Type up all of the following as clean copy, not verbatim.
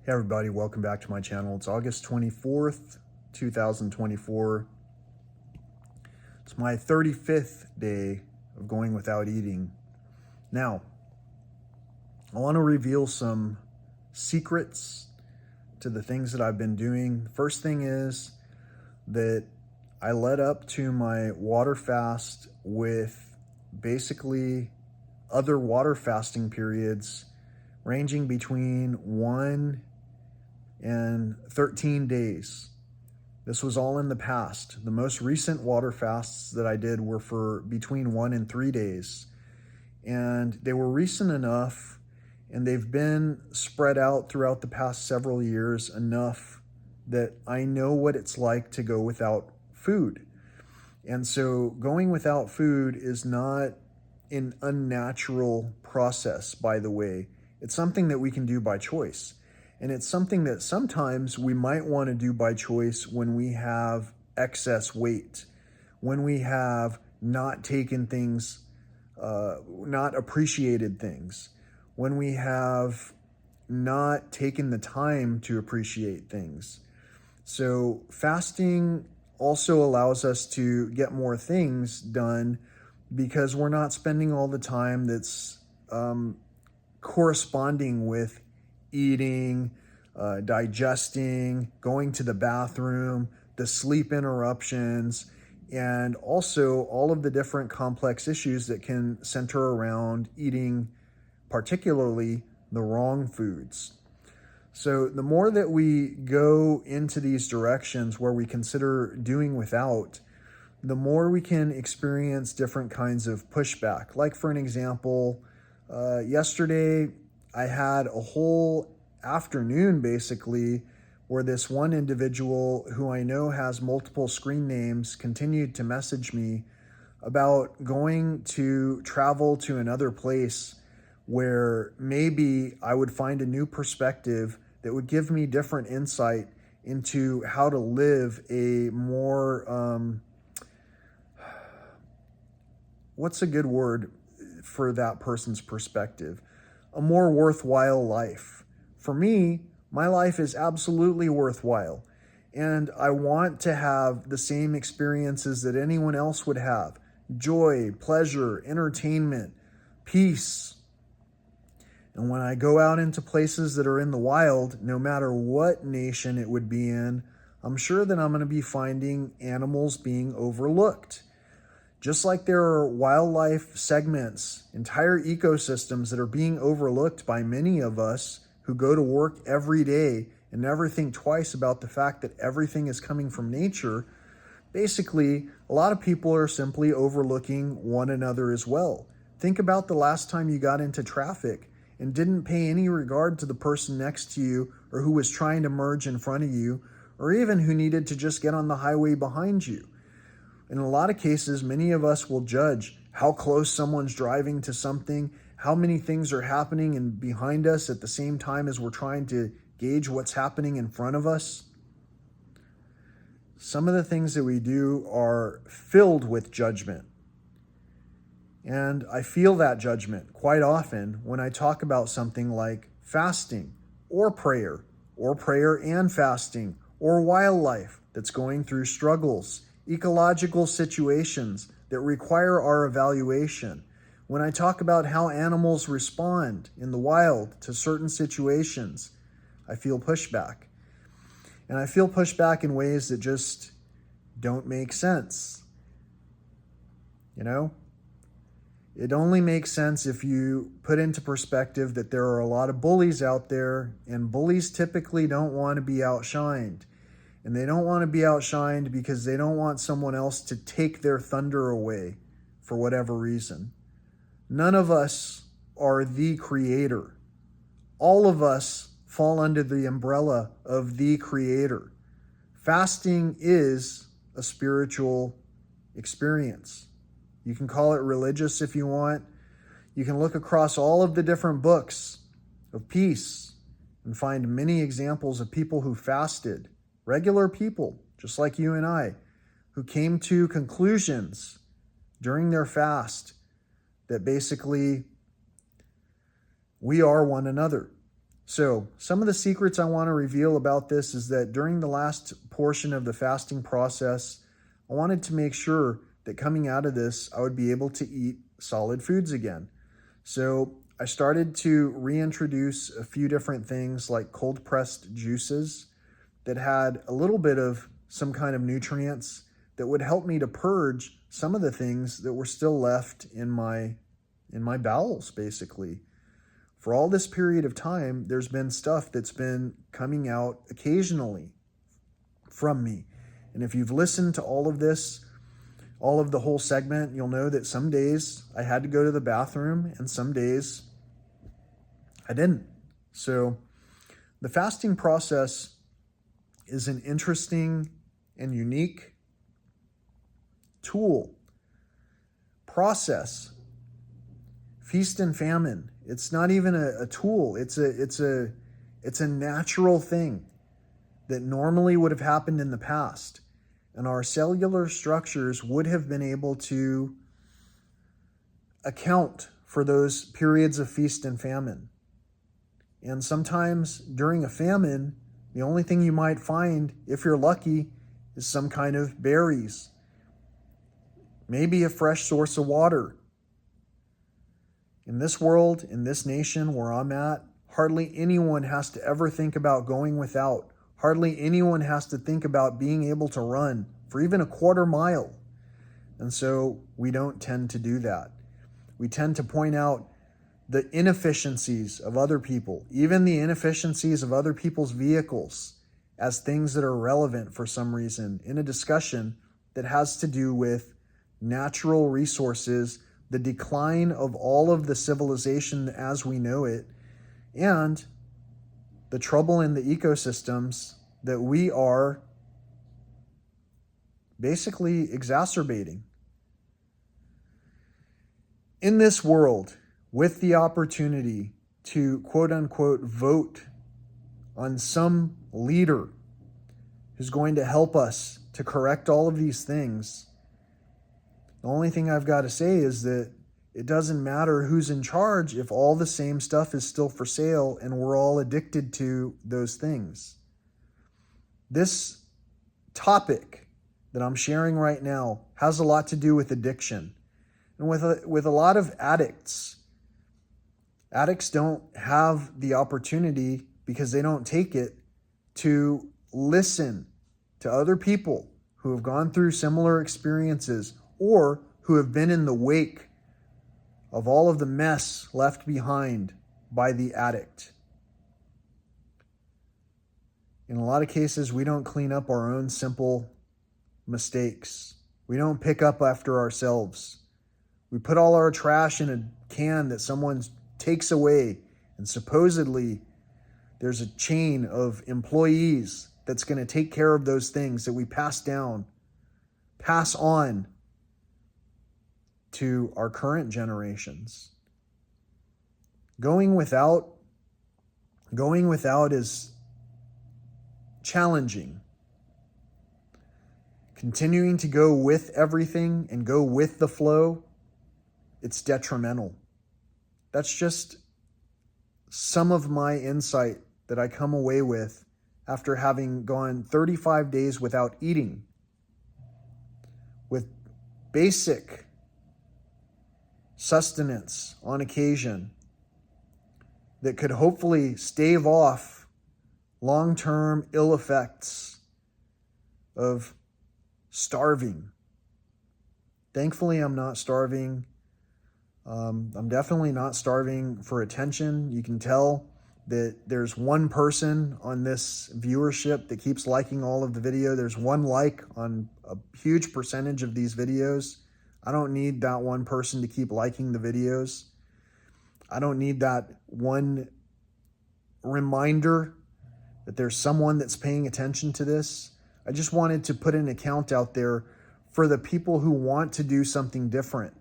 Hey everybody, welcome back to my channel. It's August 24th, 2024. It's my 35th day of going without eating. Now, I want to reveal some secrets to the things that I've been doing. The first thing is that I led up to my water fast with basically other water fasting periods ranging between 1 and 13 days. This was all in the past. The most recent water fasts that I did were for between 1 and 3 days. And they were recent enough, and they've been spread out throughout the past several years enough that I know what it's like to go without food. And so going without food is not an unnatural process, by the way. It's something that we can do by choice. And it's something that sometimes we might want to do by choice when we have excess weight, when we have not taken things, not appreciated things, when we have not taken the time to appreciate things. So fasting also allows us to get more things done because we're not spending all the time that's corresponding with eating, digesting, going to the bathroom, the sleep interruptions, and also all of the different complex issues that can center around eating, particularly the wrong foods. So the more that we go into these directions where we consider doing without, the more we can experience different kinds of pushback. Like for an example, yesterday I had a whole afternoon basically where this one individual who I know has multiple screen names continued to message me about going to travel to another place where maybe I would find a new perspective that would give me different insight into how to live a more, what's a good word for that person's perspective? A more worthwhile life. For me, my life is absolutely worthwhile, and I want to have the same experiences that anyone else would have. Joy, pleasure, entertainment, peace. And when I go out into places that are in the wild, no matter what nation it would be in, I'm sure that I'm going to be finding animals being overlooked. Just like there are wildlife segments, entire ecosystems that are being overlooked by many of us who go to work every day and never think twice about the fact that everything is coming from nature, basically, a lot of people are simply overlooking one another as well. Think about the last time you got into traffic and didn't pay any regard to the person next to you or who was trying to merge in front of you, or even who needed to just get on the highway behind you. In a lot of cases, many of us will judge how close someone's driving to something, how many things are happening and behind us at the same time as we're trying to gauge what's happening in front of us. Some of the things that we do are filled with judgment. And I feel that judgment quite often when I talk about something like fasting or prayer and fasting, or wildlife that's going through struggles, ecological situations that require our evaluation. When I talk about how animals respond in the wild to certain situations, I feel pushback. And I feel pushback in ways that just don't make sense. You know? It only makes sense if you put into perspective that there are a lot of bullies out there, and bullies typically don't want to be outshined. And they don't want to be outshined because they don't want someone else to take their thunder away for whatever reason. None of us are the creator. All of us fall under the umbrella of the creator. Fasting is a spiritual experience. You can call it religious if you want. You can look across all of the different books of peace and find many examples of people who fasted. Regular people, just like you and I, who came to conclusions during their fast that basically we are one another. So some of the secrets I want to reveal about this is that during the last portion of the fasting process, I wanted to make sure that coming out of this, I would be able to eat solid foods again. So I started to reintroduce a few different things like cold pressed juices that had a little bit of some kind of nutrients that would help me to purge some of the things that were still left in my bowels, basically. For all this period of time, there's been stuff that's been coming out occasionally from me. And if you've listened to all of this, all of the whole segment, you'll know that some days I had to go to the bathroom and some days I didn't. So the fasting process is an interesting and unique tool, process, feast and famine. It's not even a tool. It's a natural thing that normally would have happened in the past. And our cellular structures would have been able to account for those periods of feast and famine. And sometimes during a famine, the only thing you might find, if you're lucky, is some kind of berries, maybe a fresh source of water. In this world, in this nation where I'm at, hardly anyone has to ever think about going without. Hardly anyone has to think about being able to run for even a quarter mile. And so we don't tend to do that. We tend to point out the inefficiencies of other people, even the inefficiencies of other people's vehicles, as things that are relevant for some reason in a discussion that has to do with natural resources, the decline of all of the civilization as we know it, and the trouble in the ecosystems that we are basically exacerbating. In this world, with the opportunity to quote unquote vote on some leader who's going to help us to correct all of these things, the only thing I've got to say is that it doesn't matter who's in charge if all the same stuff is still for sale and we're all addicted to those things. This topic that I'm sharing right now has a lot to do with addiction. And with a lot of addicts don't have the opportunity, because they don't take it, to listen to other people who have gone through similar experiences or who have been in the wake of all of the mess left behind by the addict. In a lot of cases, we don't clean up our own simple mistakes. We don't pick up after ourselves. We put all our trash in a can that someone takes away, and supposedly there's a chain of employees that's going to take care of those things that we pass on to our current generations. Going without is challenging. Continuing to go with everything and go with the flow, it's detrimental. That's just some of my insight that I come away with after having gone 35 days without eating, with basic sustenance on occasion that could hopefully stave off long-term ill effects of starving. Thankfully, I'm not starving. I'm definitely not starving for attention. You can tell that there's one person on this viewership that keeps liking all of the video. There's one like on a huge percentage of these videos. I don't need that one person to keep liking the videos. I don't need that one reminder that there's someone that's paying attention to this. I just wanted to put an account out there for the people who want to do something different,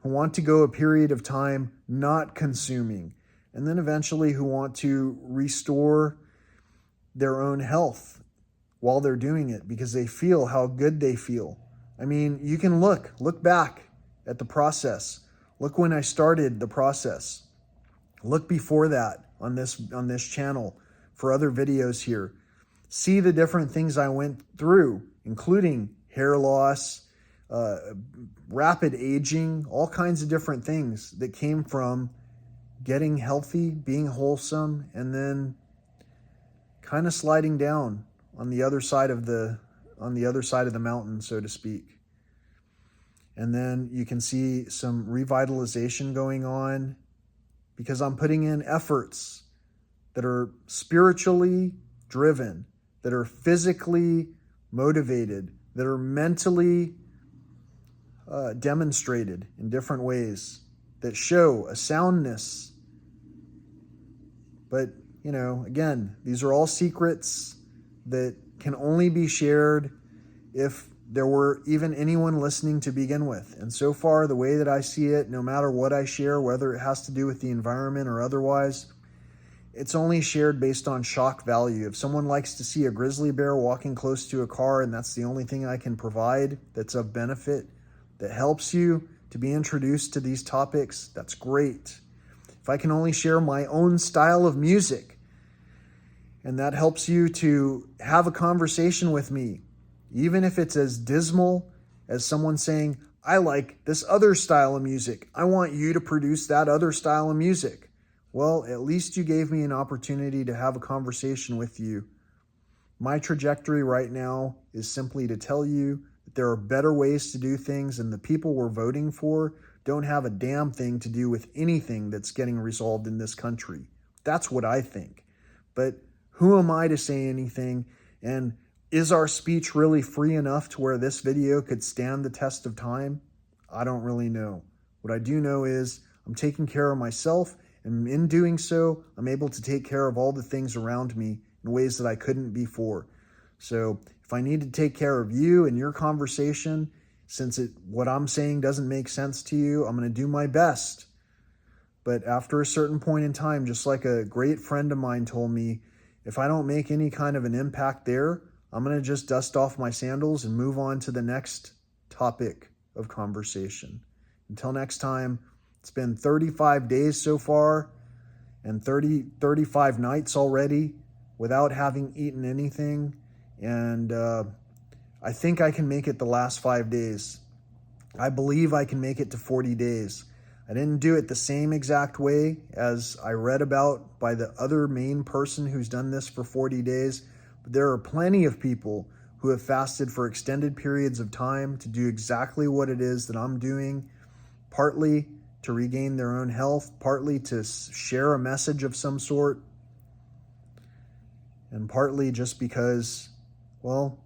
who want to go a period of time not consuming, and then eventually who want to restore their own health while they're doing it because they feel how good they feel. I mean, you can look back at the process. Look when I started the process. Look before that on this channel for other videos here. See the different things I went through, including hair loss, rapid aging, all kinds of different things that came from getting healthy, being wholesome, and then kind of sliding down on the other side of the mountain, so to speak. And then you can see some revitalization going on because I'm putting in efforts that are spiritually driven, that are physically motivated, that are mentally demonstrated in different ways, that show a soundness. But, you know, again, these are all secrets that can only be shared if there were even anyone listening to begin with. And so far, the way that I see it, no matter what I share, whether it has to do with the environment or otherwise, it's only shared based on shock value. If someone likes to see a grizzly bear walking close to a car and that's the only thing I can provide that's of benefit, that helps you to be introduced to these topics, that's great. If I can only share my own style of music and that helps you to have a conversation with me, even if it's as dismal as someone saying, I like this other style of music, I want you to produce that other style of music. Well, at least you gave me an opportunity to have a conversation with you. My trajectory right now is simply to tell you that there are better ways to do things, and the people we're voting for don't have a damn thing to do with anything that's getting resolved in this country. That's what I think. But who am I to say anything? And is our speech really free enough to where this video could stand the test of time? I don't really know. What I do know is I'm taking care of myself, and in doing so, I'm able to take care of all the things around me in ways that I couldn't before. So if I need to take care of you and your conversation, since what I'm saying doesn't make sense to you, I'm going to do my best. But after a certain point in time, just like a great friend of mine told me, if I don't make any kind of an impact there, I'm going to just dust off my sandals and move on to the next topic of conversation. Until next time, it's been 35 days so far and 35 nights already without having eaten anything. And I think I can make it the last 5 days. I believe I can make it to 40 days. I didn't do it the same exact way as I read about by the other main person who's done this for 40 days. But there are plenty of people who have fasted for extended periods of time to do exactly what it is that I'm doing, partly to regain their own health, partly to share a message of some sort, and partly just because, well,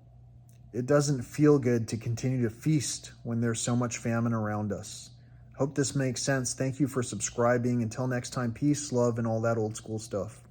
it doesn't feel good to continue to feast when there's so much famine around us. Hope this makes sense. Thank you for subscribing. Until next time, peace, love, and all that old school stuff.